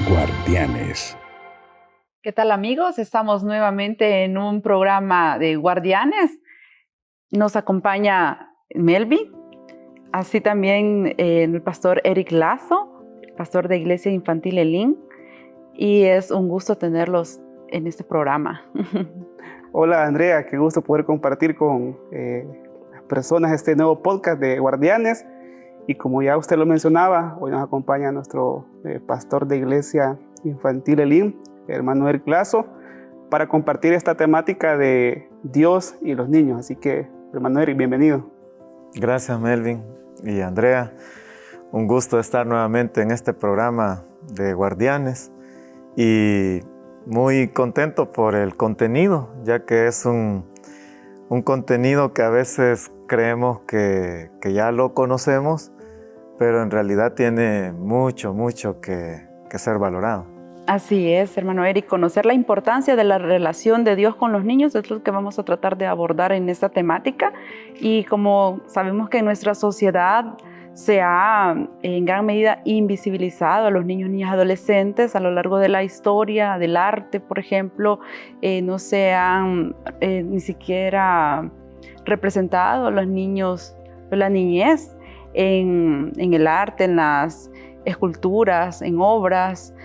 Guardianes. ¿Qué tal, amigos? Estamos nuevamente en un programa de Guardianes. Nos acompaña Melvin, así también el pastor Eric Lazo, pastor de Iglesia Infantil Elim, y es un gusto tenerlos en este programa. Hola Andrea, qué gusto poder compartir con las personas este nuevo podcast de Guardianes. Y como ya usted lo mencionaba, hoy nos acompaña nuestro pastor de Iglesia Infantil Elim, hermano Eric Lazo, para compartir esta temática de Dios y los niños. Así que, hermano Eric, bienvenido. Gracias, Melvin y Andrea. Un gusto estar nuevamente en este programa de Guardianes y muy contento por el contenido, ya que es un contenido que a veces creemos que ya lo conocemos, pero en realidad tiene mucho que ser valorado. Así es, hermano Eric, conocer la importancia de la relación de Dios con los niños es lo que vamos a tratar de abordar en esta temática. Y como sabemos que en nuestra sociedad se ha en gran medida invisibilizado a los niños, niñas, adolescentes a lo largo de la historia, del arte, por ejemplo, no se han ni siquiera representado a los niños, la niñez en el arte, en las esculturas, en obras.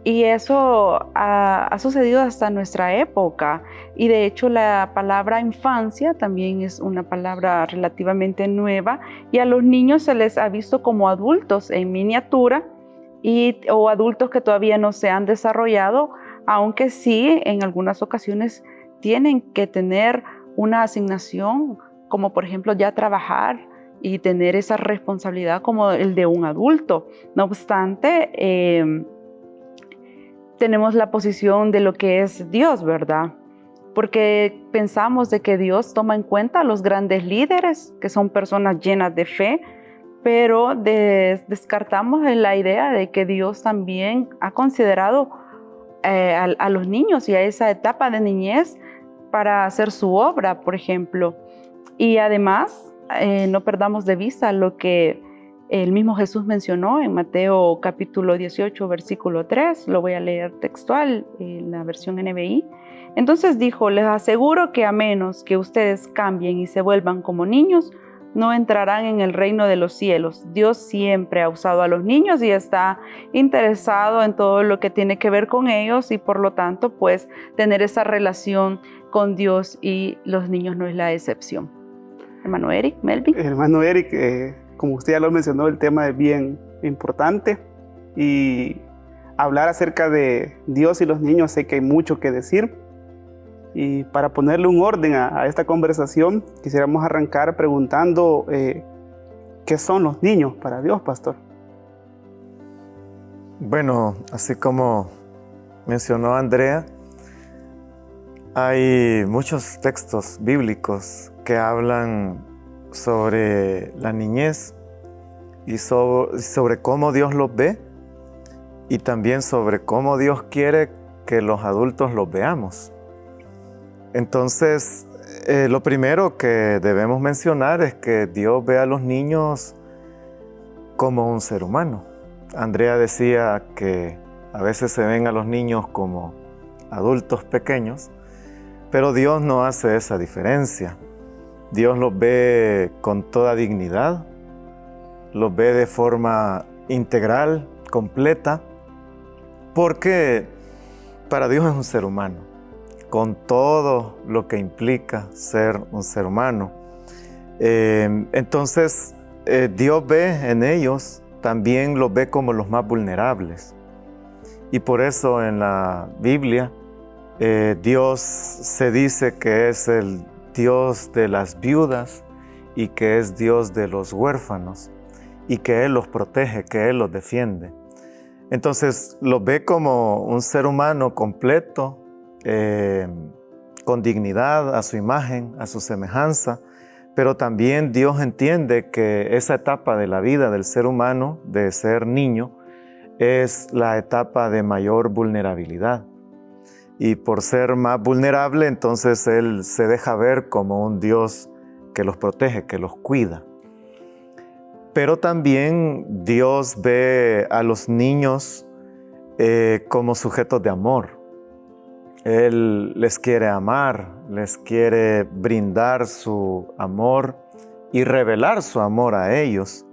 Y eso ha sucedido hasta nuestra época. Y de hecho la palabra infancia también es una palabra relativamente nueva. Y a los niños se les ha visto como adultos en miniatura o adultos que todavía no se han desarrollado, aunque sí en algunas ocasiones tienen que tener una asignación, como por ejemplo ya trabajar y tener esa responsabilidad como el de un adulto. No obstante, tenemos la posición de lo que es Dios, ¿verdad? Porque pensamos de que Dios toma en cuenta a los grandes líderes, que son personas llenas de fe, pero descartamos la idea de que Dios también ha considerado a los niños y a esa etapa de niñez para hacer su obra, por ejemplo. Y además, no perdamos de vista lo que el mismo Jesús mencionó en Mateo capítulo 18, versículo 3, lo voy a leer textual en la versión NBI. Entonces dijo, les aseguro que a menos que ustedes cambien y se vuelvan como niños, no entrarán en el reino de los cielos. Dios siempre ha usado a los niños y está interesado en todo lo que tiene que ver con ellos y por lo tanto, pues, tener esa relación con Dios y los niños no es la excepción. Hermano Eric, Melvin. Hermano Eric, como usted ya lo mencionó, el tema es bien importante y hablar acerca de Dios y los niños sé que hay mucho que decir. Y para ponerle un orden a esta conversación, quisiéramos arrancar preguntando ¿qué son los niños para Dios, pastor? Bueno, así como mencionó Andrea, hay muchos textos bíblicos que hablan sobre la niñez y sobre cómo Dios los ve y también sobre cómo Dios quiere que los adultos los veamos. Entonces, lo primero que debemos mencionar es que Dios ve a los niños como un ser humano. Andrea decía que a veces se ven a los niños como adultos pequeños, pero Dios no hace esa diferencia. Dios los ve con toda dignidad, los ve de forma integral, completa, porque para Dios es un ser humano, con todo lo que implica ser un ser humano. Entonces, Dios ve en ellos, también los ve como los más vulnerables. Y por eso en la Biblia, Dios se dice que es el Dios de las viudas y que es Dios de los huérfanos y que Él los protege, que Él los defiende. Entonces los ve como un ser humano completo, con dignidad, a su imagen, a su semejanza, pero también Dios entiende que esa etapa de la vida del ser humano, de ser niño, es la etapa de mayor vulnerabilidad. Y por ser más vulnerable, entonces Él se deja ver como un Dios que los protege, que los cuida. Pero también Dios ve a los niños como sujetos de amor. Él les quiere amar, les quiere brindar su amor y revelar su amor a ellos.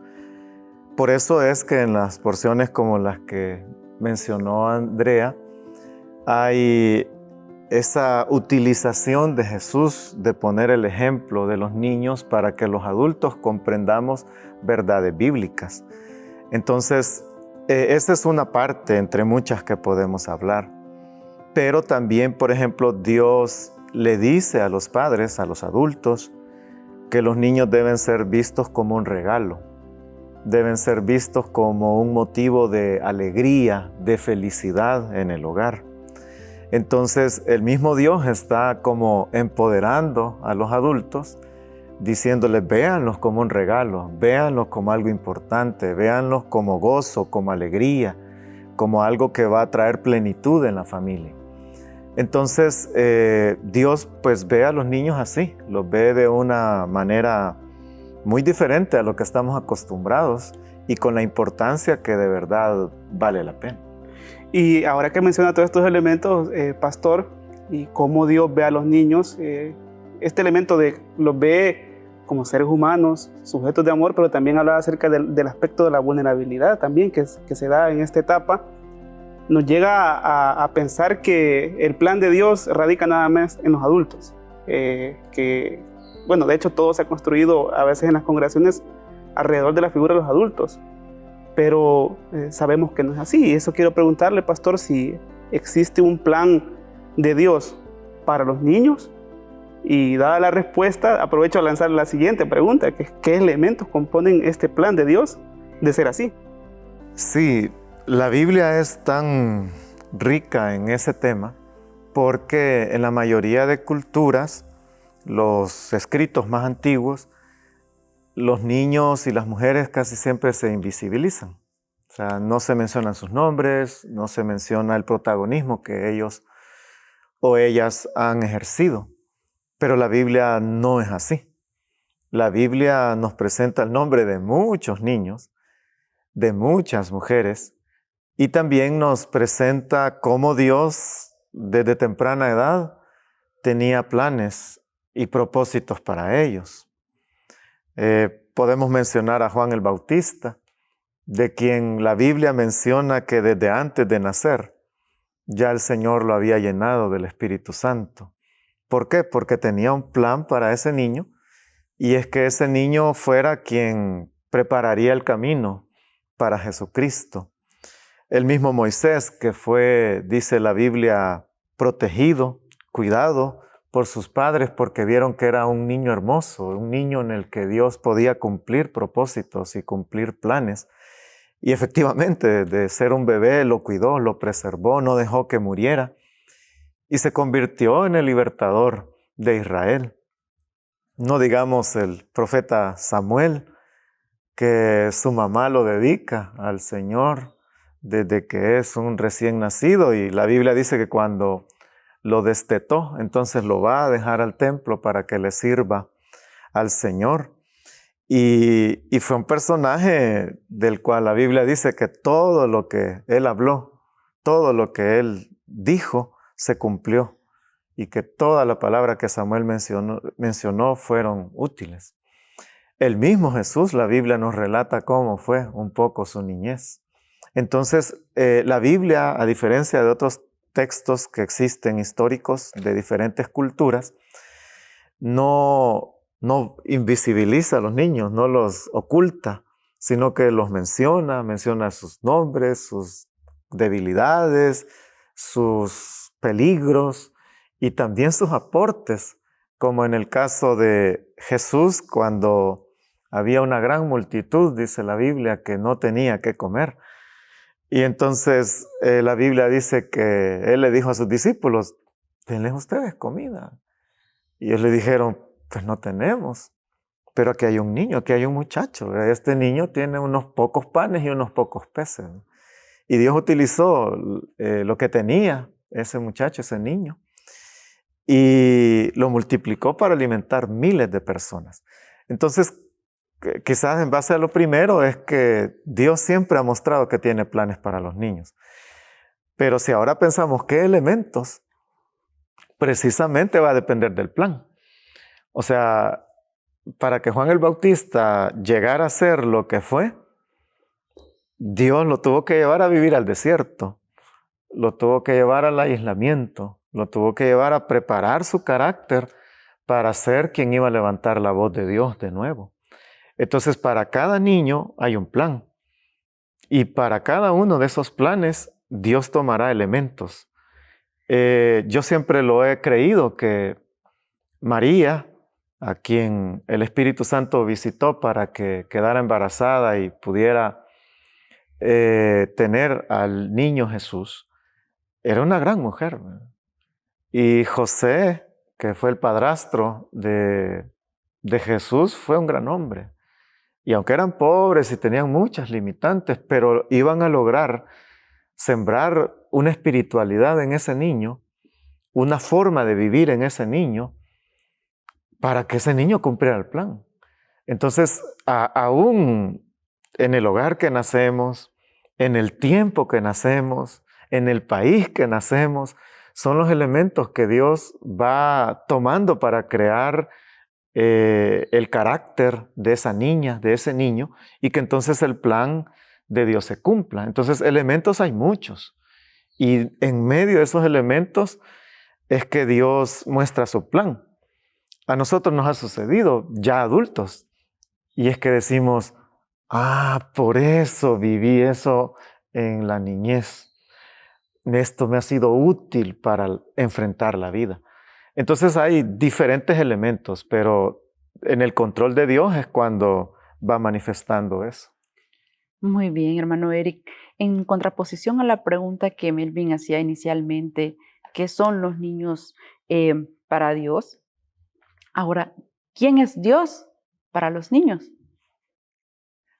Por eso es que en las porciones como las que mencionó Andrea, hay esa utilización de Jesús de poner el ejemplo de los niños para que los adultos comprendamos verdades bíblicas. Entonces, esa es una parte entre muchas que podemos hablar. Pero también, por ejemplo, Dios le dice a los padres, a los adultos, que los niños deben ser vistos como un regalo, deben ser vistos como un motivo de alegría, de felicidad en el hogar. Entonces, el mismo Dios está como empoderando a los adultos, diciéndoles, véanlos como un regalo, véanlos como algo importante, véanlos como gozo, como alegría, como algo que va a traer plenitud en la familia. Entonces, Dios pues ve a los niños así, los ve de una manera muy diferente a lo que estamos acostumbrados y con la importancia que de verdad vale la pena. Y ahora que menciona todos estos elementos, pastor, y cómo Dios ve a los niños, este elemento de los ve como seres humanos, sujetos de amor, pero también hablaba acerca del aspecto de la vulnerabilidad también que se da en esta etapa, nos llega a pensar que el plan de Dios radica nada más en los adultos, que, bueno, de hecho todo se ha construido a veces en las congregaciones alrededor de la figura de los adultos, pero sabemos que no es así. Y eso quiero preguntarle, pastor, si existe un plan de Dios para los niños. Y dada la respuesta, aprovecho a lanzar la siguiente pregunta, que es, ¿qué elementos componen este plan de Dios de ser así? Sí, la Biblia es tan rica en ese tema porque en la mayoría de culturas, los escritos más antiguos, los niños y las mujeres casi siempre se invisibilizan. O sea, no se mencionan sus nombres, no se menciona el protagonismo que ellos o ellas han ejercido. Pero la Biblia no es así. La Biblia nos presenta el nombre de muchos niños, de muchas mujeres, y también nos presenta cómo Dios, desde temprana edad, tenía planes y propósitos para ellos. Podemos mencionar a Juan el Bautista, de quien la Biblia menciona que desde antes de nacer, ya el Señor lo había llenado del Espíritu Santo. ¿Por qué? Porque tenía un plan para ese niño, y es que ese niño fuera quien prepararía el camino para Jesucristo. El mismo Moisés, que fue, dice la Biblia, protegido, cuidado por sus padres porque vieron que era un niño hermoso, un niño en el que Dios podía cumplir propósitos y cumplir planes. Y efectivamente, de ser un bebé, lo cuidó, lo preservó, no dejó que muriera. Y se convirtió en el libertador de Israel. No digamos el profeta Samuel, que su mamá lo dedica al Señor desde que es un recién nacido. Y la Biblia dice que cuando lo destetó, entonces lo va a dejar al templo para que le sirva al Señor. Y fue un personaje del cual la Biblia dice que todo lo que él habló, todo lo que él dijo, se cumplió, y que toda la palabra que Samuel mencionó fueron útiles. El mismo Jesús, la Biblia nos relata cómo fue un poco su niñez. Entonces, la Biblia, a diferencia de otros textos que existen históricos de diferentes culturas, no invisibiliza a los niños, no los oculta, sino que los menciona sus nombres, sus debilidades, sus peligros y también sus aportes, como en el caso de Jesús, cuando había una gran multitud, dice la Biblia, que no tenía qué comer. Y entonces la Biblia dice que Él le dijo a sus discípulos, denles ustedes comida. Y ellos le dijeron, pues no tenemos, pero aquí hay un niño, aquí hay un muchacho. Este niño tiene unos pocos panes y unos pocos peces. Y Dios utilizó lo que tenía ese muchacho, ese niño, y lo multiplicó para alimentar miles de personas. Entonces, quizás en base a lo primero es que Dios siempre ha mostrado que tiene planes para los niños. Pero si ahora pensamos qué elementos, precisamente va a depender del plan. O sea, para que Juan el Bautista llegara a ser lo que fue, Dios lo tuvo que llevar a vivir al desierto, lo tuvo que llevar al aislamiento, lo tuvo que llevar a preparar su carácter para ser quien iba a levantar la voz de Dios de nuevo. Entonces, para cada niño hay un plan. Y para cada uno de esos planes, Dios tomará elementos. Yo siempre lo he creído que María, a quien el Espíritu Santo visitó para que quedara embarazada y pudiera tener al niño Jesús, era una gran mujer, ¿verdad? Y José, que fue el padrastro de Jesús, fue un gran hombre. Y aunque eran pobres y tenían muchas limitantes, pero iban a lograr sembrar una espiritualidad en ese niño, una forma de vivir en ese niño, para que ese niño cumpliera el plan. Entonces, aún en el hogar que nacemos, en el tiempo que nacemos, en el país que nacemos, son los elementos que Dios va tomando para crear el carácter de esa niña, de ese niño, y que entonces el plan de Dios se cumpla. Entonces, elementos hay muchos. Y en medio de esos elementos es que Dios muestra su plan. A nosotros nos ha sucedido ya adultos. Y es que decimos, por eso viví eso en la niñez. Esto me ha sido útil para enfrentar la vida. Entonces hay diferentes elementos, pero en el control de Dios es cuando va manifestando eso. Muy bien, hermano Eric. En contraposición a la pregunta que Melvin hacía inicialmente, ¿qué son los niños para Dios? Ahora, ¿quién es Dios para los niños?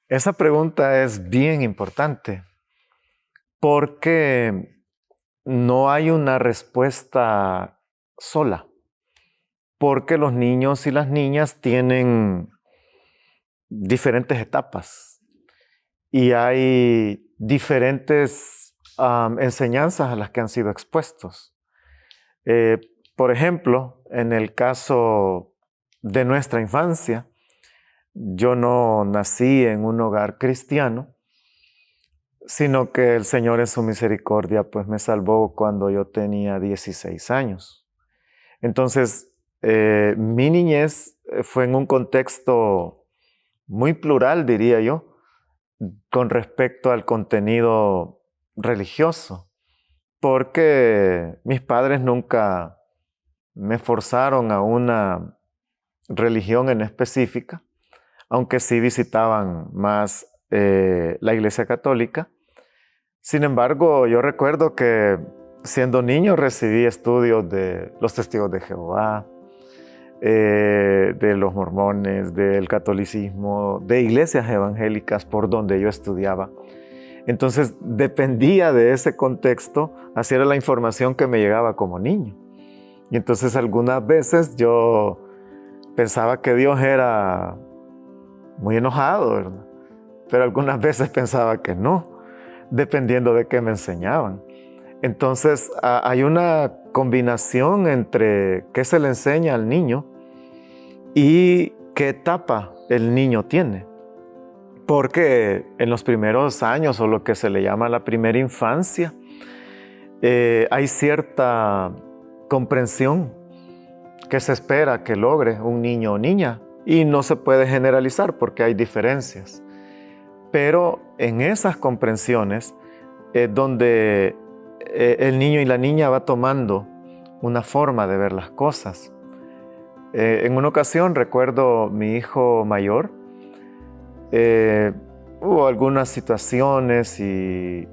Esa pregunta es bien importante porque no hay una respuesta sola, porque los niños y las niñas tienen diferentes etapas y hay diferentes enseñanzas a las que han sido expuestos. Por ejemplo, en el caso de nuestra infancia, yo no nací en un hogar cristiano, sino que el Señor en su misericordia pues me salvó cuando yo tenía 16 años. Entonces, mi niñez fue en un contexto muy plural, diría yo, con respecto al contenido religioso, porque mis padres nunca me forzaron a una religión en específica, aunque sí visitaban más la Iglesia Católica. Sin embargo, yo recuerdo que siendo niño recibí estudios de los Testigos de Jehová, de los mormones, del catolicismo, de iglesias evangélicas por donde yo estudiaba. Entonces dependía de ese contexto, así era la información que me llegaba como niño. Y entonces algunas veces yo pensaba que Dios era muy enojado, ¿verdad? Pero algunas veces pensaba que no, dependiendo de qué me enseñaban. Entonces hay una combinación entre qué se le enseña al niño y qué etapa el niño tiene. Porque en los primeros años, o lo que se le llama la primera infancia, hay cierta comprensión que se espera que logre un niño o niña, y no se puede generalizar porque hay diferencias. Pero en esas comprensiones es donde el niño y la niña va tomando una forma de ver las cosas. En una ocasión recuerdo mi hijo mayor, hubo algunas situaciones y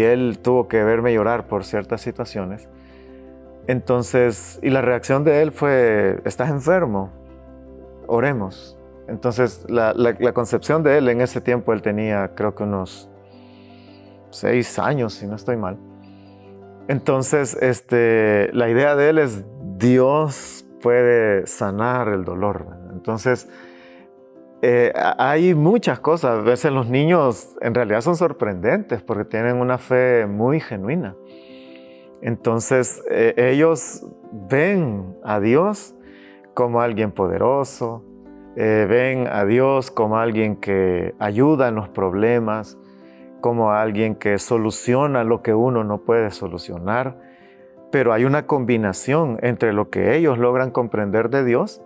él tuvo que verme llorar por ciertas situaciones. Entonces, y la reacción de él fue, ¿estás enfermo? Oremos. Entonces, la concepción de él en ese tiempo, él tenía creo que unos 6 años, si no estoy mal. Entonces, la idea de él es, Dios puede sanar el dolor. Entonces, hay muchas cosas. A veces los niños en realidad son sorprendentes porque tienen una fe muy genuina. Entonces, ellos ven a Dios como alguien poderoso, ven a Dios como alguien que ayuda en los problemas, como alguien que soluciona lo que uno no puede solucionar. Pero hay una combinación entre lo que ellos logran comprender de Dios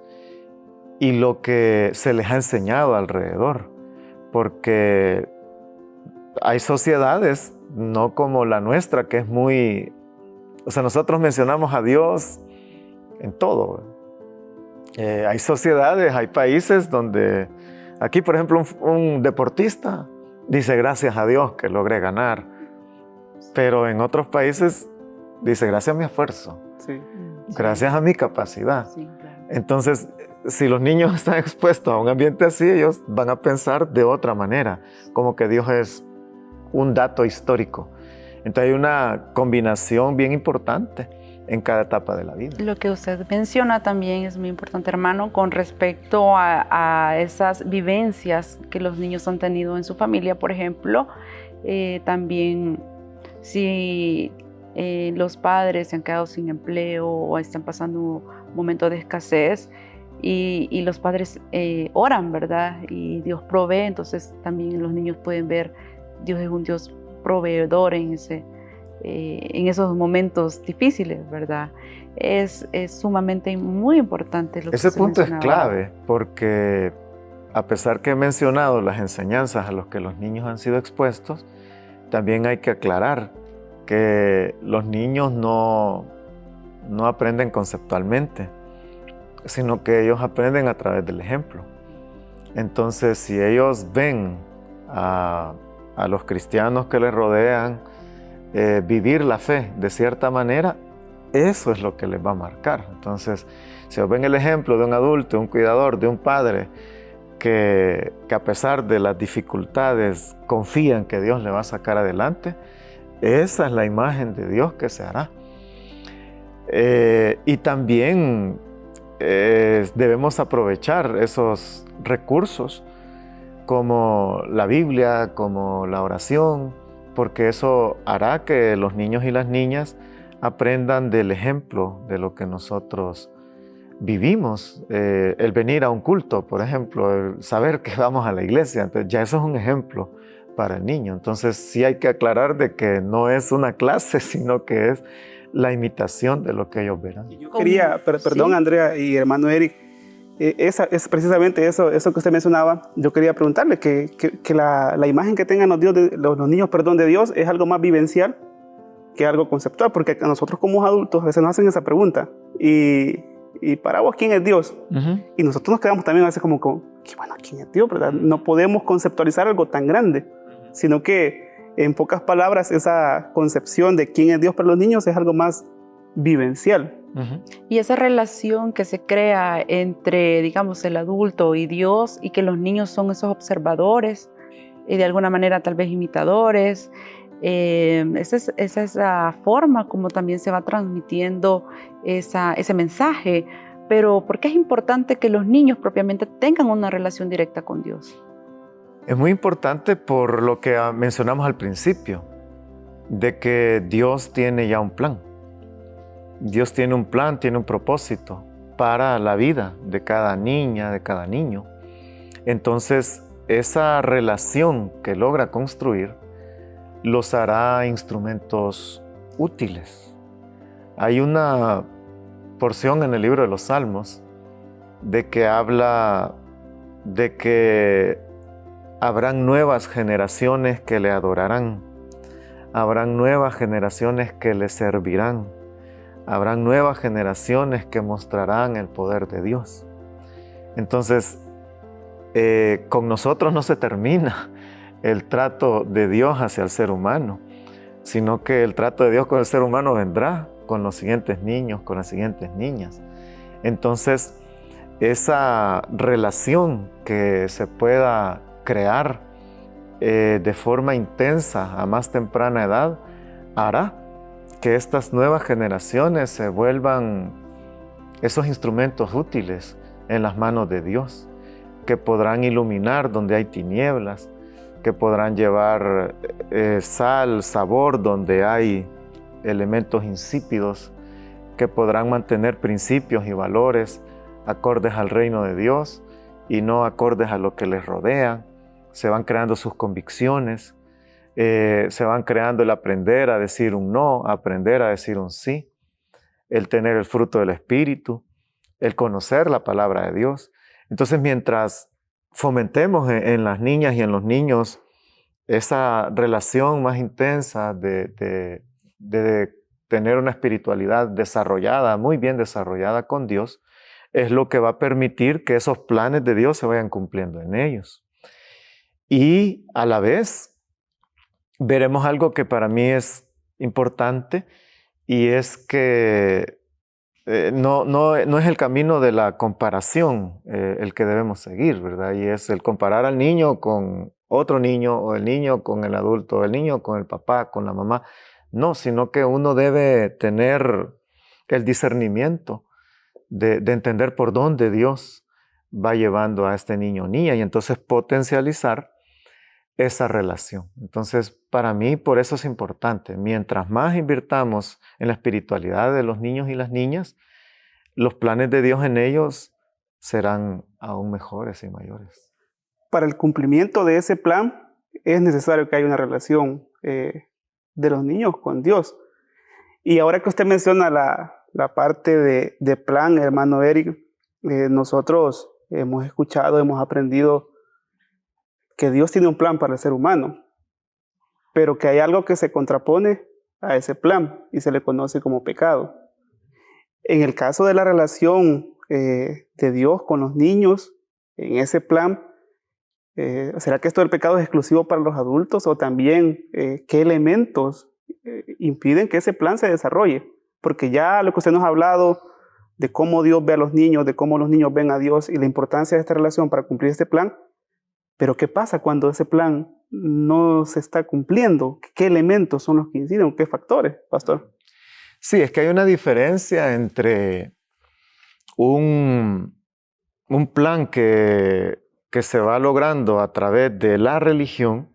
y lo que se les ha enseñado alrededor. Porque hay sociedades, no como la nuestra, que es muy... O sea, nosotros mencionamos a Dios en todo. Hay sociedades, hay países donde... Aquí, por ejemplo, un deportista dice gracias a Dios que logré ganar. Pero en otros países dice gracias a mi esfuerzo. Sí. Gracias a mi capacidad. Sí, claro. Entonces, si los niños están expuestos a un ambiente así, ellos van a pensar de otra manera, como que Dios es un dato histórico. Entonces hay una combinación bien importante en cada etapa de la vida. Lo que usted menciona también es muy importante, hermano, con respecto a esas vivencias que los niños han tenido en su familia, por ejemplo. También si los padres se han quedado sin empleo o están pasando un momento de escasez y los padres oran, ¿verdad? Y Dios provee, entonces también los niños pueden ver Dios es un Dios proveedor en esos momentos difíciles, ¿verdad? Es sumamente muy importante lo que Ese se punto es mencionaba. clave porque a pesar que he mencionado las enseñanzas a las que los niños han sido expuestos, también hay que aclarar que los niños no aprenden conceptualmente, sino que ellos aprenden a través del ejemplo. Entonces, si ellos ven a los cristianos que les rodean vivir la fe de cierta manera, eso es lo que les va a marcar. Entonces, si ven el ejemplo de un adulto, de un cuidador, de un padre que a pesar de las dificultades confían que Dios le va a sacar adelante, esa es la imagen de Dios que se hará. Y también debemos aprovechar esos recursos como la Biblia, como la oración, porque eso hará que los niños y las niñas aprendan del ejemplo de lo que nosotros vivimos. El venir a un culto, por ejemplo, el saber que vamos a la iglesia, entonces ya eso es un ejemplo para el niño. Entonces sí hay que aclarar de que no es una clase, sino que es la imitación de lo que ellos verán. Yo quería, perdón, ¿sí? Andrea y hermano Eric, es precisamente eso que usted mencionaba. Yo quería preguntarle que la imagen que tengan los niños de Dios es algo más vivencial que algo conceptual, porque a nosotros como adultos a veces nos hacen esa pregunta. Y para vos, ¿quién es Dios? Y nosotros nos quedamos también a veces como, bueno, ¿quién es Dios? ¿Verdad? No podemos conceptualizar algo tan grande, sino que en pocas palabras esa concepción de quién es Dios para los niños es algo más vivencial. Y esa relación que se crea entre, digamos, el adulto y Dios, y que los niños son esos observadores y de alguna manera tal vez imitadores, esa es la forma como también se va transmitiendo ese mensaje. Pero ¿por qué es importante que los niños propiamente tengan una relación directa con Dios? Es muy importante por lo que mencionamos al principio, de que Dios tiene ya un plan. Dios tiene un plan, tiene un propósito para la vida de cada niña, de cada niño. Entonces, esa relación que logra construir los hará instrumentos útiles. Hay una porción en el libro de los Salmos de que habla de que habrán nuevas generaciones que le adorarán, habrán nuevas generaciones que le servirán, habrán nuevas generaciones que mostrarán el poder de Dios. Entonces, con nosotros no se termina el trato de Dios hacia el ser humano, sino que el trato de Dios con el ser humano vendrá con los siguientes niños, con las siguientes niñas. Entonces, esa relación que se pueda crear de forma intensa a más temprana edad hará que estas nuevas generaciones se vuelvan esos instrumentos útiles en las manos de Dios, que podrán iluminar donde hay tinieblas, que podrán llevar sal, sabor donde hay elementos insípidos, que podrán mantener principios y valores acordes al reino de Dios y no acordes a lo que les rodea. Se van creando sus convicciones, se van creando el aprender a decir un no, aprender a decir un sí, el tener el fruto del Espíritu, el conocer la palabra de Dios. Entonces, mientras fomentemos en las niñas y en los niños esa relación más intensa de tener una espiritualidad desarrollada, muy bien desarrollada con Dios, es lo que va a permitir que esos planes de Dios se vayan cumpliendo en ellos. Y a la vez veremos algo que para mí es importante, y es que no es el camino de la comparación el que debemos seguir, ¿verdad? Y es el comparar al niño con otro niño, o el niño con el adulto, o el niño con el papá, con la mamá. No, sino que uno debe tener el discernimiento de entender por dónde Dios va llevando a este niño o niña, y entonces potencializar esa relación. Entonces, para mí, por eso es importante. Mientras más invirtamos en la espiritualidad de los niños y las niñas, los planes de Dios en ellos serán aún mejores y mayores. Para el cumplimiento de ese plan es necesario que haya una relación de los niños con Dios. Y ahora que usted menciona la parte de plan, hermano Eric, nosotros hemos escuchado, hemos aprendido que Dios tiene un plan para el ser humano, pero que hay algo que se contrapone a ese plan y se le conoce como pecado. En el caso de la relación de Dios con los niños, en ese plan, ¿será que esto del pecado es exclusivo para los adultos, o también qué elementos impiden que ese plan se desarrolle? Porque ya lo que usted nos ha hablado de cómo Dios ve a los niños, de cómo los niños ven a Dios y la importancia de esta relación para cumplir este plan, pero ¿qué pasa cuando ese plan no se está cumpliendo? ¿Qué elementos son los que inciden? ¿Qué factores, pastor? Sí, es que hay una diferencia entre un plan que se va logrando a través de la religión,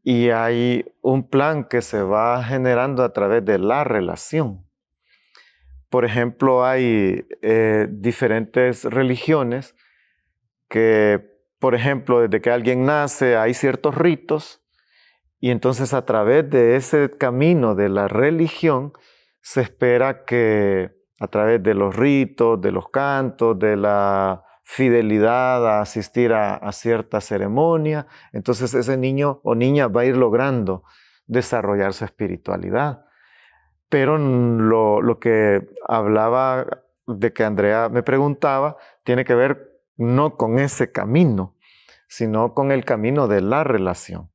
y hay un plan que se va generando a través de la relación. Por ejemplo, hay diferentes religiones que, por ejemplo, desde que alguien nace hay ciertos ritos, y entonces a través de ese camino de la religión se espera que a través de los ritos, de los cantos, de la fidelidad a asistir a cierta ceremonia, entonces ese niño o niña va a ir logrando desarrollar su espiritualidad. Pero lo que hablaba, de que Andrea me preguntaba, tiene que ver no con ese camino, sino con el camino de la relación.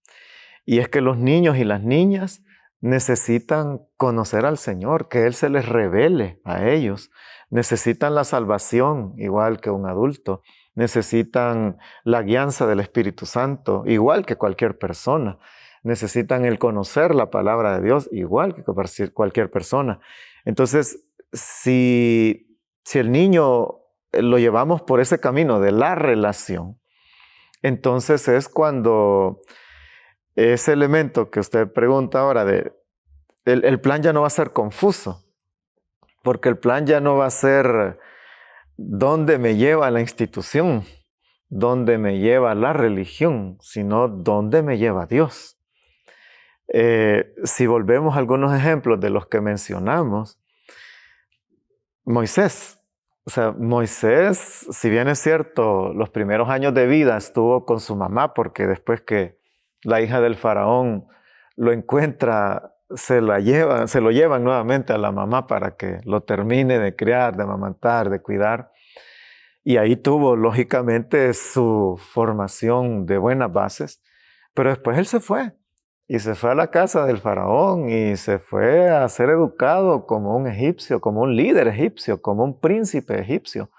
Y es que los niños y las niñas necesitan conocer al Señor, que Él se les revele a ellos. Necesitan la salvación, igual que un adulto. Necesitan la guianza del Espíritu Santo, igual que cualquier persona. Necesitan el conocer la palabra de Dios, igual que cualquier persona. Entonces, si el niño lo llevamos por ese camino de la relación, entonces es cuando ese elemento que usted pregunta ahora, el plan ya no va a ser confuso, porque el plan ya no va a ser dónde me lleva la institución, dónde me lleva la religión, sino dónde me lleva Dios. Si volvemos a algunos ejemplos de los que mencionamos, Moisés, si bien es cierto, los primeros años de vida estuvo con su mamá, porque después que la hija del faraón lo encuentra, se lo llevan nuevamente a la mamá para que lo termine de criar, de amamantar, de cuidar. Y ahí tuvo, lógicamente, su formación de buenas bases, pero después él se fue. Y se fue a la casa del faraón y se fue a ser educado como un egipcio, como un líder egipcio, como un príncipe egipcio.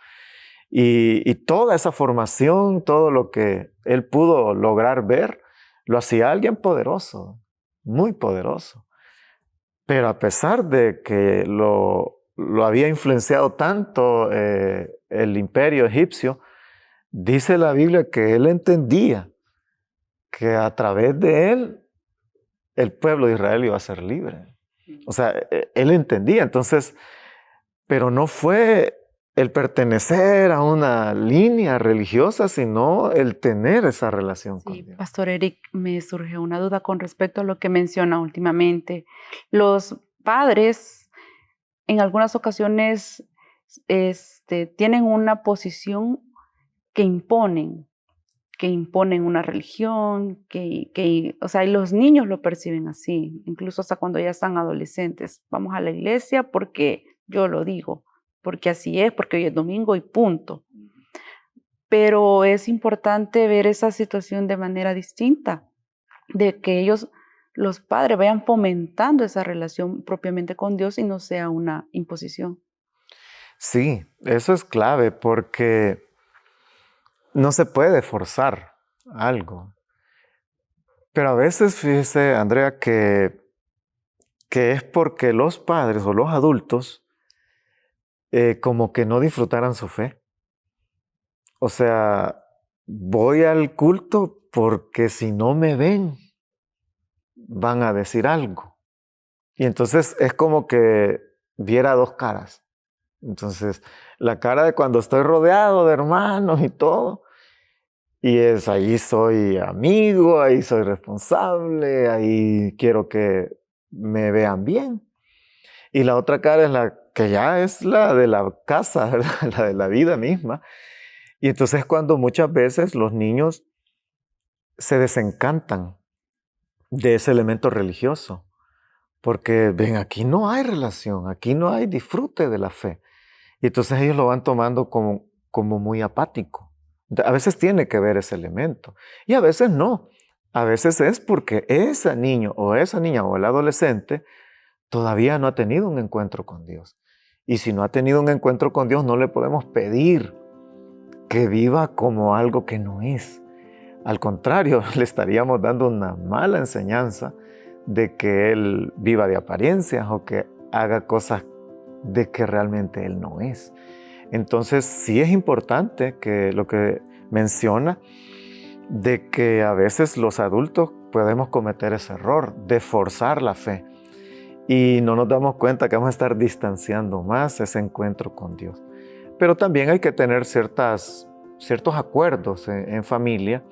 Y toda esa formación, todo lo que él pudo lograr ver, lo hacía alguien poderoso, muy poderoso. Pero a pesar de que lo había influenciado tanto el imperio egipcio, dice la Biblia que él entendía que a través de él el pueblo de Israel iba a ser libre. O sea, él entendía, entonces, pero no fue el pertenecer a una línea religiosa, sino el tener esa relación con Dios. Pastor Eric, me surge una duda con respecto a lo que menciona últimamente. Los padres en algunas ocasiones tienen una posición que imponen una religión, o sea, y los niños lo perciben así, incluso hasta cuando ya están adolescentes. Vamos a la iglesia porque yo lo digo, porque así es, porque hoy es domingo y punto. Pero es importante ver esa situación de manera distinta, de que ellos, los padres, vayan fomentando esa relación propiamente con Dios y no sea una imposición. Sí, eso es clave porque no se puede forzar algo. Pero a veces, fíjese, Andrea, que es porque los padres o los adultos como que no disfrutaran su fe. O sea, voy al culto porque si no me ven, van a decir algo. Y entonces es como que viera dos caras. Entonces, la cara de cuando estoy rodeado de hermanos y todo, y es ahí soy amigo, ahí soy responsable, ahí quiero que me vean bien. Y la otra cara es la que ya es la de la casa, ¿verdad? La de la vida misma. Y entonces cuando muchas veces los niños se desencantan de ese elemento religioso, porque ven, aquí no hay relación, aquí no hay disfrute de la fe. Y entonces ellos lo van tomando como muy apático. A veces tiene que ver ese elemento y a veces no. A veces es porque ese niño o esa niña o el adolescente todavía no ha tenido un encuentro con Dios. Y si no ha tenido un encuentro con Dios, no le podemos pedir que viva como algo que no es. Al contrario, le estaríamos dando una mala enseñanza de que él viva de apariencias o que haga cosas de que realmente él no es. Entonces sí es importante que lo que menciona de que a veces los adultos podemos cometer ese error de forzar la fe y no nos damos cuenta que vamos a estar distanciando más ese encuentro con Dios. Pero también hay que tener ciertos acuerdos en familia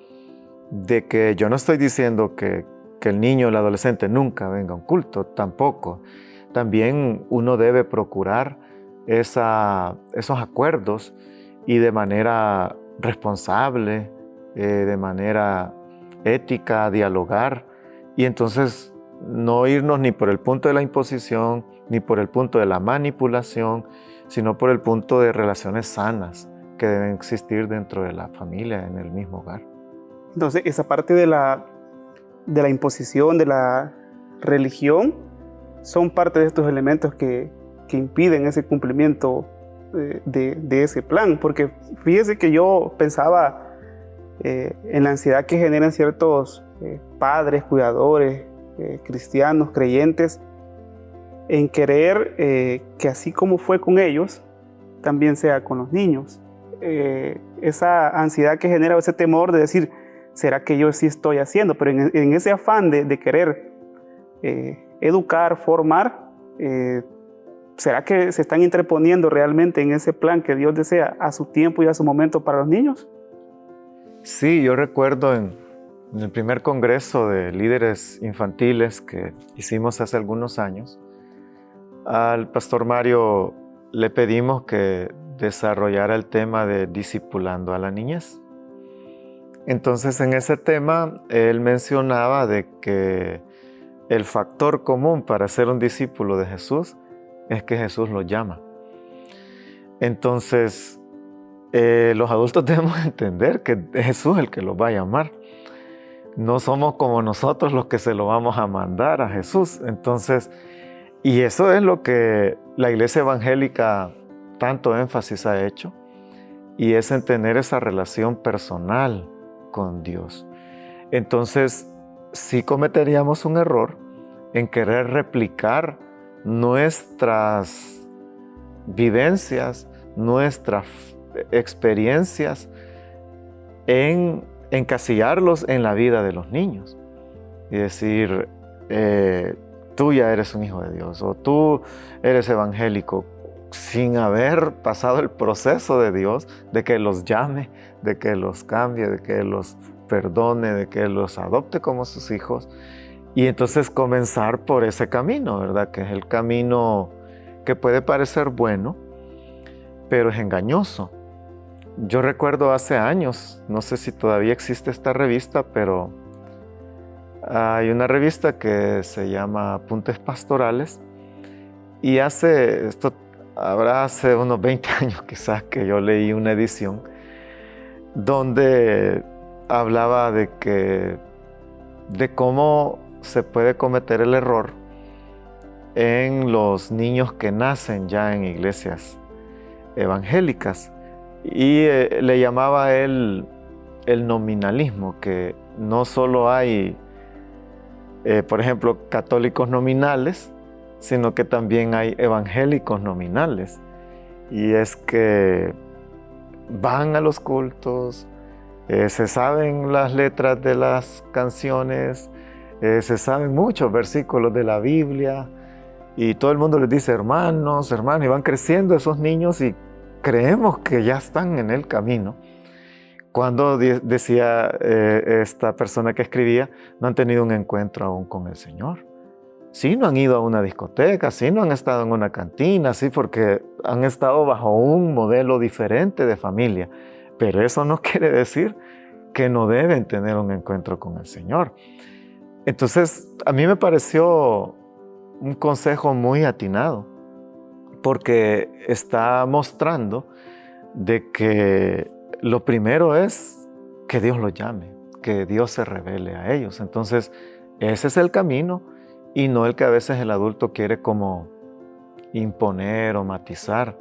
de que yo no estoy diciendo que el niño o el adolescente nunca venga a un culto, tampoco. También uno debe procurar esos acuerdos y de manera responsable, de manera ética, dialogar y entonces no irnos ni por el punto de la imposición, ni por el punto de la manipulación, sino por el punto de relaciones sanas que deben existir dentro de la familia, en el mismo hogar. Entonces, esa parte de la imposición, de la religión, son parte de estos elementos que impiden ese cumplimiento de ese plan. Porque fíjese que yo pensaba en la ansiedad que generan ciertos padres, cuidadores, cristianos, creyentes, en querer que así como fue con ellos, también sea con los niños. Esa ansiedad que genera ese temor de decir, ¿será que yo sí estoy haciendo? Pero en ese afán de querer educar, formar, ¿será que se están interponiendo realmente en ese plan que Dios desea a su tiempo y a su momento para los niños? Sí, yo recuerdo en el primer congreso de líderes infantiles que hicimos hace algunos años, al pastor Mario le pedimos que desarrollara el tema de discipulando a la niñez. Entonces, en ese tema, él mencionaba de que el factor común para ser un discípulo de Jesús es que Jesús lo llama. Entonces, los adultos debemos entender que es Jesús el que los va a llamar. No somos como nosotros los que se lo vamos a mandar a Jesús. Entonces, y eso es lo que la Iglesia Evangélica tanto énfasis ha hecho, y es en tener esa relación personal con Dios. Entonces, sí cometeríamos un error en querer replicar nuestras vivencias, nuestras experiencias en encasillarlos en la vida de los niños y decir, tú ya eres un hijo de Dios o tú eres evangélico, sin haber pasado el proceso de Dios, de que los llame, de que los cambie, de que los perdone, de que los adopte como sus hijos. Y entonces comenzar por ese camino, ¿verdad? Que es el camino que puede parecer bueno, pero es engañoso. Yo recuerdo hace años, no sé si todavía existe esta revista, pero hay una revista que se llama Apuntes Pastorales y hace unos 20 años quizás que yo leí una edición donde hablaba de cómo se puede cometer el error en los niños que nacen ya en iglesias evangélicas y le llamaba él el nominalismo, que no solo hay, por ejemplo, católicos nominales, sino que también hay evangélicos nominales. Y es que van a los cultos, se saben las letras de las canciones, se saben muchos versículos de la Biblia, y todo el mundo les dice hermanos, hermanos, y van creciendo esos niños y creemos que ya están en el camino. Cuando decía esta persona que escribía, no han tenido un encuentro aún con el Señor. Sí, no han ido a una discoteca, sí, no han estado en una cantina, sí, porque han estado bajo un modelo diferente de familia. Pero eso no quiere decir que no deben tener un encuentro con el Señor. Entonces, a mí me pareció un consejo muy atinado, porque está mostrando de que lo primero es que Dios los llame, que Dios se revele a ellos. Entonces, ese es el camino y no el que a veces el adulto quiere como imponer o matizar,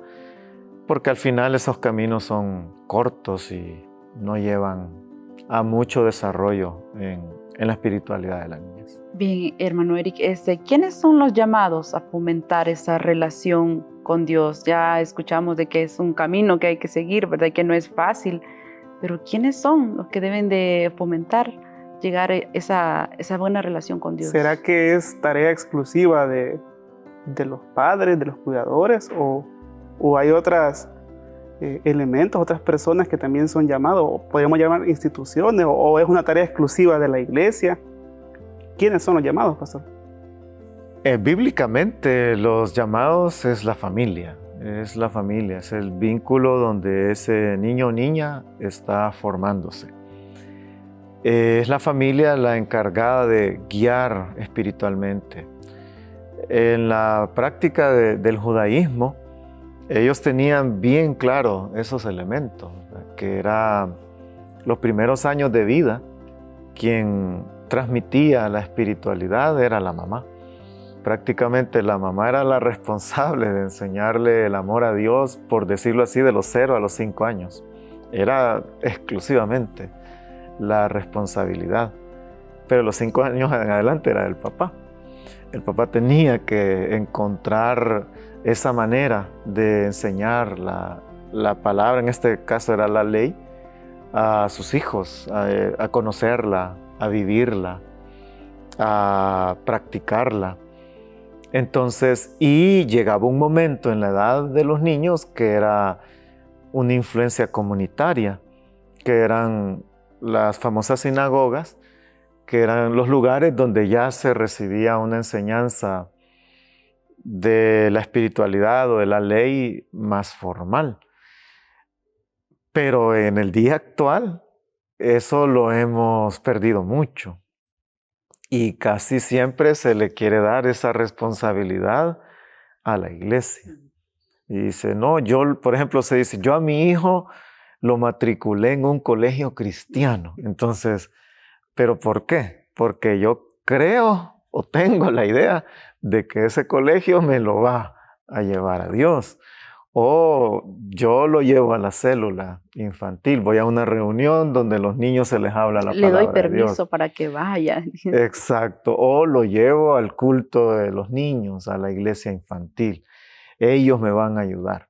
porque al final esos caminos son cortos y no llevan a mucho desarrollo en la espiritualidad de la niñez. Bien, hermano Eric, ¿quiénes son los llamados a fomentar esa relación con Dios? Ya escuchamos de que es un camino que hay que seguir, ¿verdad? Que no es fácil, pero ¿quiénes son los que deben de fomentar llegar a esa buena relación con Dios? ¿Será que es tarea exclusiva de los padres, de los cuidadores, o hay otros elementos, otras personas que también son llamados, o podemos llamar instituciones, o es una tarea exclusiva de la iglesia? ¿Quiénes son los llamados, pastor? Bíblicamente los llamados es la familia, es el vínculo donde ese niño o niña está formándose. Es la familia la encargada de guiar espiritualmente. En la práctica del judaísmo, ellos tenían bien claro esos elementos, que era los primeros años de vida, quien transmitía la espiritualidad era la mamá. Prácticamente la mamá era la responsable de enseñarle el amor a Dios, por decirlo así, de los 0 a los 5 años. Era exclusivamente la responsabilidad. Pero los 5 años en adelante era del papá. El papá tenía que encontrar esa manera de enseñar la palabra, en este caso era la ley, a sus hijos, a conocerla, a vivirla, a practicarla. Entonces, y llegaba un momento en la edad de los niños que era una influencia comunitaria, que eran las famosas sinagogas, que eran los lugares donde ya se recibía una enseñanza de la espiritualidad o de la ley más formal. Pero en el día actual, eso lo hemos perdido mucho. Y casi siempre se le quiere dar esa responsabilidad a la iglesia. Y dice, no, por ejemplo, se dice, yo a mi hijo lo matriculé en un colegio cristiano. Entonces, ¿pero por qué? Porque yo creo o tengo la idea de que ese colegio me lo va a llevar a Dios. O yo lo llevo a la célula infantil, voy a una reunión donde los niños se les habla la palabra de Dios. Le doy permiso para que vaya. Exacto, o lo llevo al culto de los niños, a la iglesia infantil. Ellos me van a ayudar.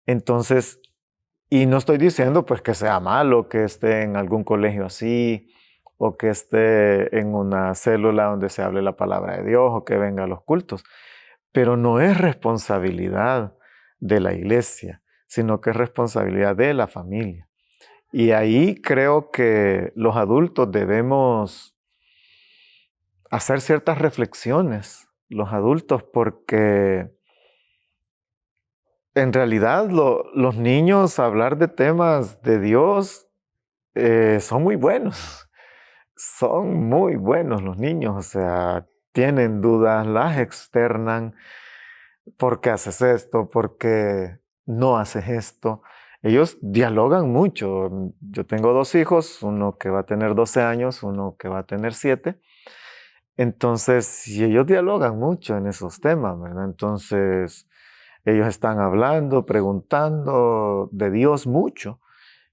Entonces, Y no estoy diciendo pues que sea malo que esté en algún colegio así, o que esté en una célula donde se hable la palabra de Dios, o que venga a los cultos. Pero no es responsabilidad de la iglesia, sino que es responsabilidad de la familia. Y ahí creo que los adultos debemos hacer ciertas reflexiones, los adultos, porque en realidad los niños hablar de temas de Dios son muy buenos. Son muy buenos los niños, o sea, tienen dudas, las externan. ¿Por qué haces esto? ¿Por qué no haces esto? Ellos dialogan mucho. Yo tengo 2 hijos, uno que va a tener 12 años, uno que va a tener 7. Entonces, y ellos dialogan mucho en esos temas, ¿verdad? Entonces, ellos están hablando, preguntando de Dios mucho.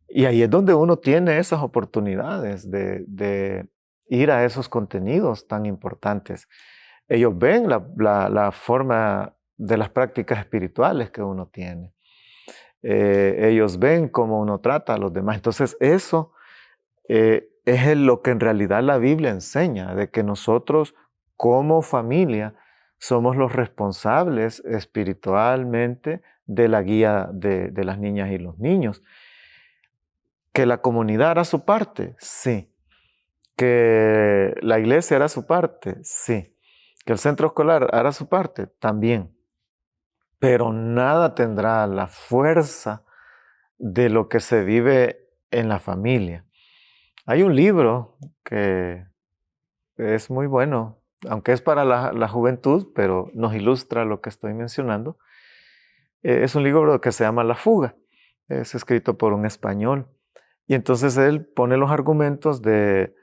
Y ahí es donde uno tiene esas oportunidades de ir a esos contenidos tan importantes. Ellos ven la forma de las prácticas espirituales que uno tiene. Ellos ven cómo uno trata a los demás. Entonces eso es lo que en realidad la Biblia enseña, de que nosotros como familia somos los responsables espiritualmente de la guía de las niñas y los niños. ¿Que la comunidad hará su parte? Sí. ¿Que la iglesia hará su parte? Sí. ¿Que el centro escolar hará su parte? También. Pero nada tendrá la fuerza de lo que se vive en la familia. Hay un libro que es muy bueno, aunque es para la juventud, pero nos ilustra lo que estoy mencionando. Es un libro que se llama La Fuga. Es escrito por un español. Y entonces él pone los argumentos de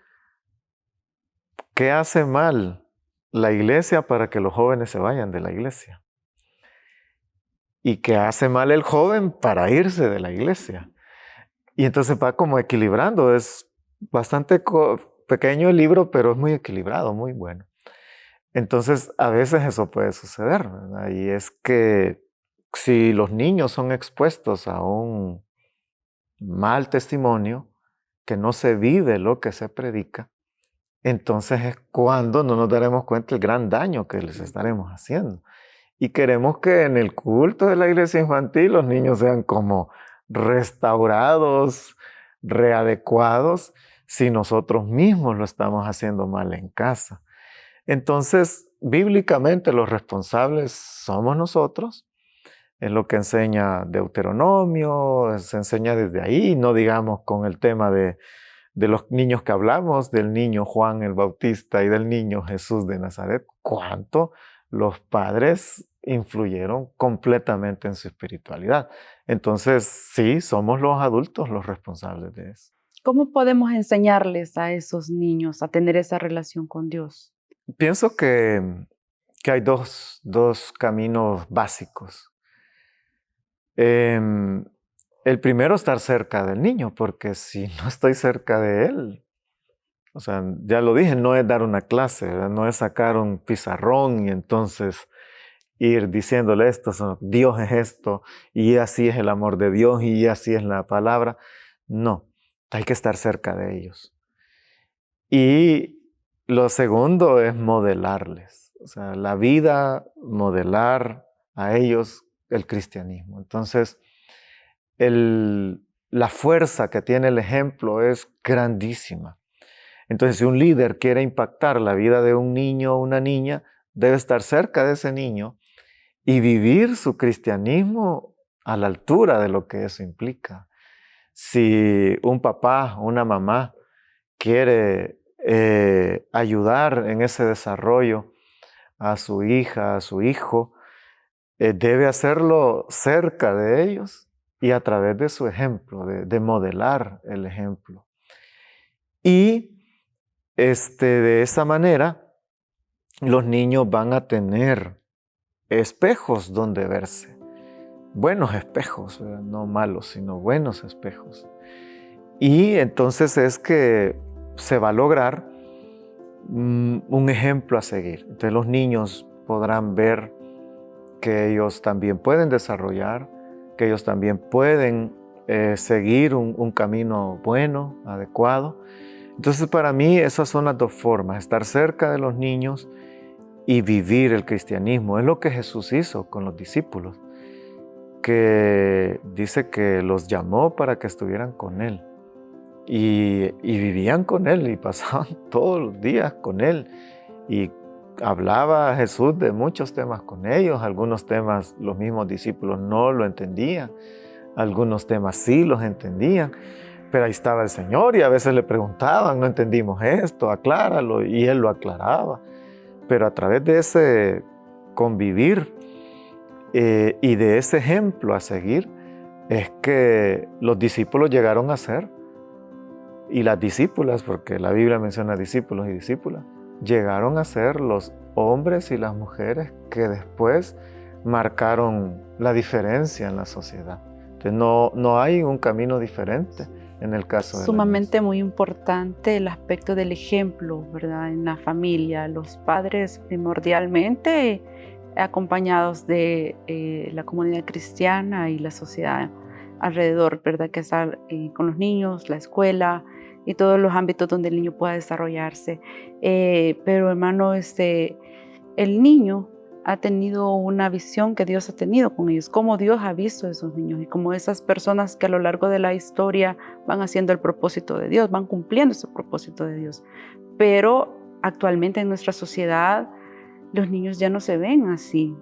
qué hace mal la iglesia para que los jóvenes se vayan de la iglesia. Y qué hace mal el joven para irse de la iglesia. Y entonces va como equilibrando. Es bastante pequeño el libro, pero es muy equilibrado, muy bueno. Entonces, a veces eso puede suceder, ¿verdad? Y es que si los niños son expuestos a un mal testimonio, que no se vive lo que se predica, entonces es cuando no nos daremos cuenta del gran daño que les estaremos haciendo. Y queremos que en el culto de la iglesia infantil los niños sean como restaurados, readecuados, si nosotros mismos lo estamos haciendo mal en casa. Entonces, bíblicamente los responsables somos nosotros. Es lo que enseña Deuteronomio, se enseña desde ahí, no digamos con el tema de los niños que hablamos, del niño Juan el Bautista y del niño Jesús de Nazaret. ¿Cuánto los padres influyeron completamente en su espiritualidad? Entonces, sí, somos los adultos los responsables de eso. ¿Cómo podemos enseñarles a esos niños a tener esa relación con Dios? Pienso que hay dos caminos básicos. El primero, estar cerca del niño, porque si no estoy cerca de él, o sea, ya lo dije, no es dar una clase, ¿verdad? No es sacar un pizarrón y entonces ir diciéndole esto, Dios es esto, y así es el amor de Dios, y así es la palabra. No, hay que estar cerca de ellos. Y lo segundo es modelarles, o sea, la vida, modelar a ellos el cristianismo. Entonces, la fuerza que tiene el ejemplo es grandísima. Entonces, si un líder quiere impactar la vida de un niño o una niña, debe estar cerca de ese niño y vivir su cristianismo a la altura de lo que eso implica. Si un papá o una mamá quiere ayudar en ese desarrollo a su hija, a su hijo, debe hacerlo cerca de ellos y a través de su ejemplo, de modelar el ejemplo. Y de esa manera, los niños van a tener espejos donde verse. Buenos espejos, ¿verdad? No malos, sino buenos espejos. Y entonces es que se va a lograr un ejemplo a seguir. Entonces los niños podrán ver que ellos también pueden desarrollar, que ellos también pueden seguir un camino bueno, adecuado. Entonces para mí esas son las dos formas, estar cerca de los niños y vivir el cristianismo. Es lo que Jesús hizo con los discípulos, que dice que los llamó para que estuvieran con Él. Y vivían con Él y pasaban todos los días con Él. Y hablaba Jesús de muchos temas con ellos. Algunos temas los mismos discípulos no lo entendían. Algunos temas sí los entendían. Pero ahí estaba el Señor y a veces le preguntaban, no entendimos esto, acláralo. Y Él lo aclaraba. Pero a través de ese convivir y de ese ejemplo a seguir, es que los discípulos llegaron a ser, y las discípulas, porque la Biblia menciona discípulos y discípulas, llegaron a ser los hombres y las mujeres que después marcaron la diferencia en la sociedad. Entonces no hay un camino diferente en el caso de sumamente muy importante el aspecto del ejemplo, ¿verdad? En la familia, los padres primordialmente acompañados de la comunidad cristiana y la sociedad alrededor, ¿verdad? Que está con los niños, la escuela y todos los ámbitos donde el niño pueda desarrollarse. Pero hermano, el niño ha tenido una visión que Dios ha tenido con ellos, cómo Dios ha visto a esos niños y cómo esas personas que a lo largo de la historia van haciendo el propósito de Dios, van cumpliendo ese propósito de Dios. Pero actualmente en nuestra sociedad los niños ya no se ven así,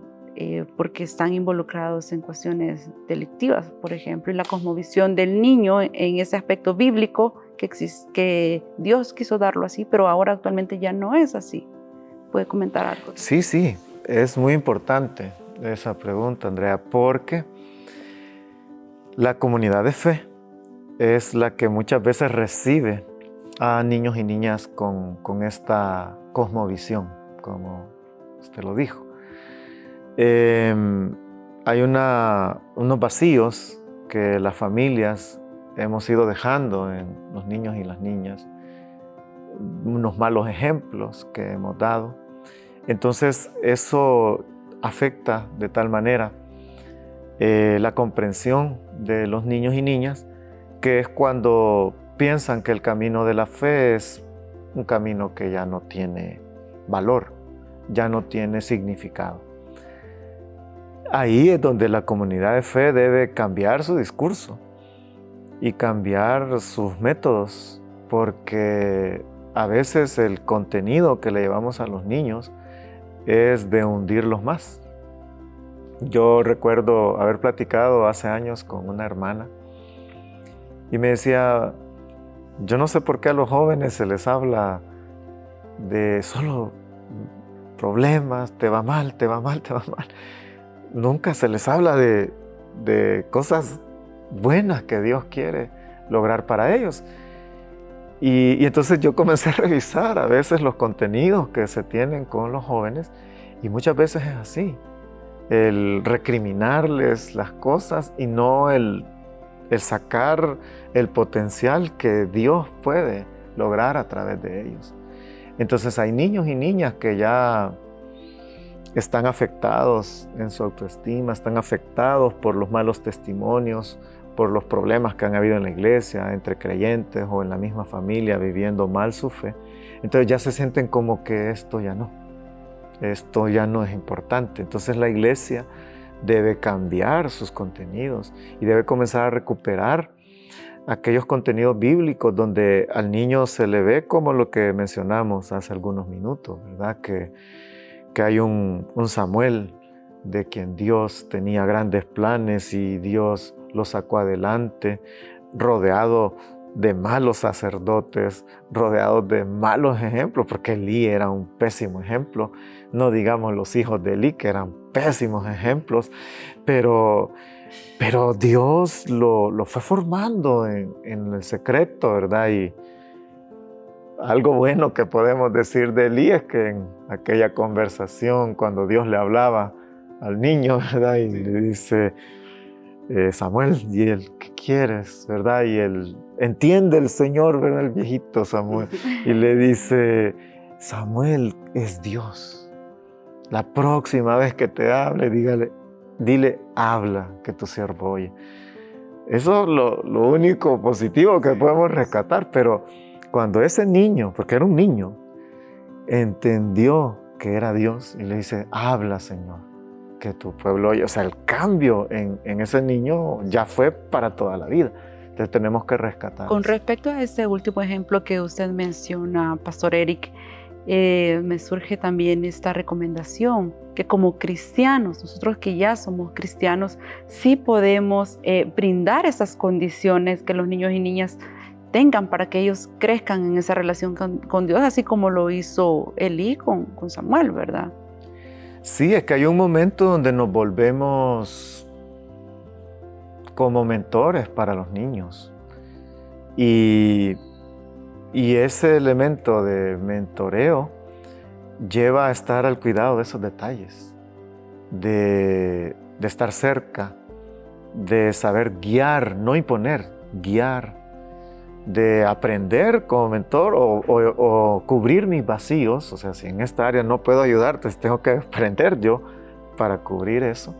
porque están involucrados en cuestiones delictivas, por ejemplo, y la cosmovisión del niño en ese aspecto bíblico que Dios quiso darlo así, pero ahora actualmente ya no es así. ¿Puede comentar algo? Sí, es muy importante esa pregunta, Andrea, porque la comunidad de fe es la que muchas veces recibe a niños y niñas con esta cosmovisión, como usted lo dijo. Hay unos vacíos que las familias hemos ido dejando en los niños y las niñas, unos malos ejemplos que hemos dado. Entonces eso afecta de tal manera la comprensión de los niños y niñas, que es cuando piensan que el camino de la fe es un camino que ya no tiene valor, ya no tiene significado. Ahí es donde la comunidad de fe debe cambiar su discurso y cambiar sus métodos, porque a veces el contenido que le llevamos a los niños es de hundirlos más. Yo recuerdo haber platicado hace años con una hermana y me decía, yo no sé por qué a los jóvenes se les habla de solo problemas, te va mal, te va mal, te va mal. Nunca se les habla de cosas buenas que Dios quiere lograr para ellos. Y entonces yo comencé a revisar a veces los contenidos que se tienen con los jóvenes y muchas veces es así, el recriminarles las cosas y no el sacar el potencial que Dios puede lograr a través de ellos. Entonces hay niños y niñas que ya están afectados en su autoestima, están afectados por los malos testimonios, por los problemas que han habido en la iglesia, entre creyentes o en la misma familia, viviendo mal su fe. Entonces ya se sienten como que esto ya no es importante. Entonces la iglesia debe cambiar sus contenidos y debe comenzar a recuperar aquellos contenidos bíblicos donde al niño se le ve como lo que mencionamos hace algunos minutos, ¿verdad? Que hay un Samuel de quien Dios tenía grandes planes y Dios lo sacó adelante, rodeado de malos sacerdotes, rodeado de malos ejemplos, porque Elí era un pésimo ejemplo, no digamos los hijos de Elí, que eran pésimos ejemplos, pero Dios lo fue formando en el secreto, ¿verdad? Y algo bueno que podemos decir de Elí es que en aquella conversación, cuando Dios le hablaba al niño, ¿verdad? Y le dice, Samuel, ¿y él qué quieres? ¿Verdad? Y él entiende el Señor, ¿verdad? El viejito Samuel. Y le dice, Samuel es Dios. La próxima vez que te hable, dile, habla, que tu siervo oye. Eso es lo único positivo que podemos rescatar, pero cuando ese niño, porque era un niño, entendió que era Dios y le dice, habla, Señor, que tu pueblo oye. O sea, el cambio en ese niño ya fue para toda la vida. Entonces tenemos que rescatar Con eso. respecto a este último ejemplo que usted menciona, Pastor Eric, me surge también esta recomendación, que como cristianos, nosotros que ya somos cristianos, sí podemos brindar esas condiciones que los niños y niñas tengan para que ellos crezcan en esa relación con Dios, así como lo hizo Elí con Samuel, ¿verdad? Sí, es que hay un momento donde nos volvemos como mentores para los niños. Y ese elemento de mentoreo lleva a estar al cuidado de esos detalles, de estar cerca, de saber guiar, no imponer, guiar, de aprender como mentor o cubrir mis vacíos. O sea, si en esta área no puedo ayudarte, tengo que aprender yo para cubrir eso.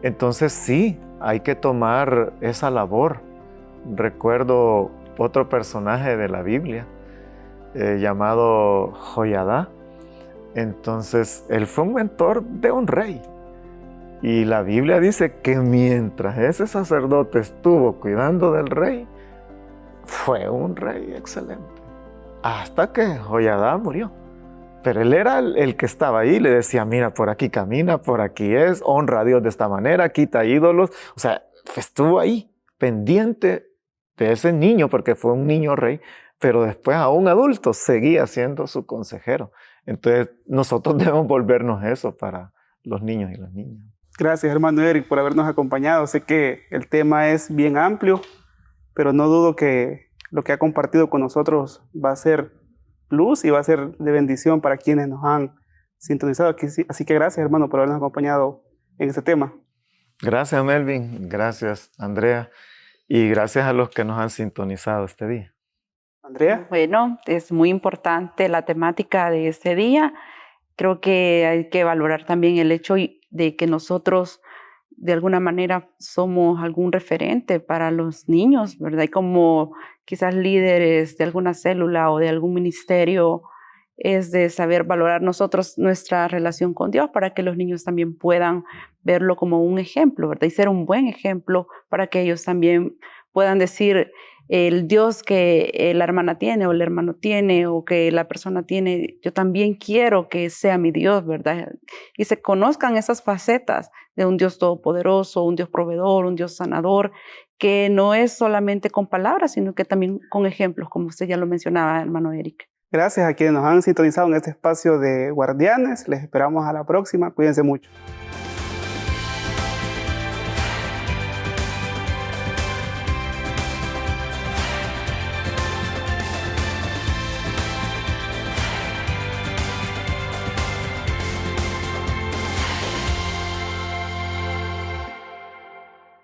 Entonces sí, hay que tomar esa labor. Recuerdo otro personaje de la Biblia llamado Joiada. Entonces, él fue un mentor de un rey. Y la Biblia dice que mientras ese sacerdote estuvo cuidando del rey, fue un rey excelente. Hasta que Joiada murió. Pero él era el que estaba ahí, le decía, mira, por aquí camina, por aquí es, honra a Dios de esta manera, quita ídolos. O sea, estuvo ahí, pendiente de ese niño, porque fue un niño rey, pero después a un adulto seguía siendo su consejero. Entonces, nosotros debemos volvernos eso para los niños y las niñas. Gracias, hermano Eric, por habernos acompañado. Sé que el tema es bien amplio, pero no dudo que lo que ha compartido con nosotros va a ser luz y va a ser de bendición para quienes nos han sintonizado aquí. Así que gracias, hermano, por habernos acompañado en este tema. Gracias, Melvin. Gracias, Andrea. Y gracias a los que nos han sintonizado este día. Andrea. Bueno, es muy importante la temática de este día. Creo que hay que valorar también el hecho de que nosotros de alguna manera somos algún referente para los niños, ¿verdad? Y como quizás líderes de alguna célula o de algún ministerio, es de saber valorar nosotros nuestra relación con Dios para que los niños también puedan verlo como un ejemplo, ¿verdad? Y ser un buen ejemplo para que ellos también puedan decir el Dios que la hermana tiene o el hermano tiene o que la persona tiene, yo también quiero que sea mi Dios, ¿verdad? Y se conozcan esas facetas de un Dios todopoderoso, un Dios proveedor, un Dios sanador, que no es solamente con palabras, sino que también con ejemplos, como usted ya lo mencionaba, hermano Eric. Gracias a quienes nos han sintonizado en este espacio de Guardianes. Les esperamos a la próxima. Cuídense mucho.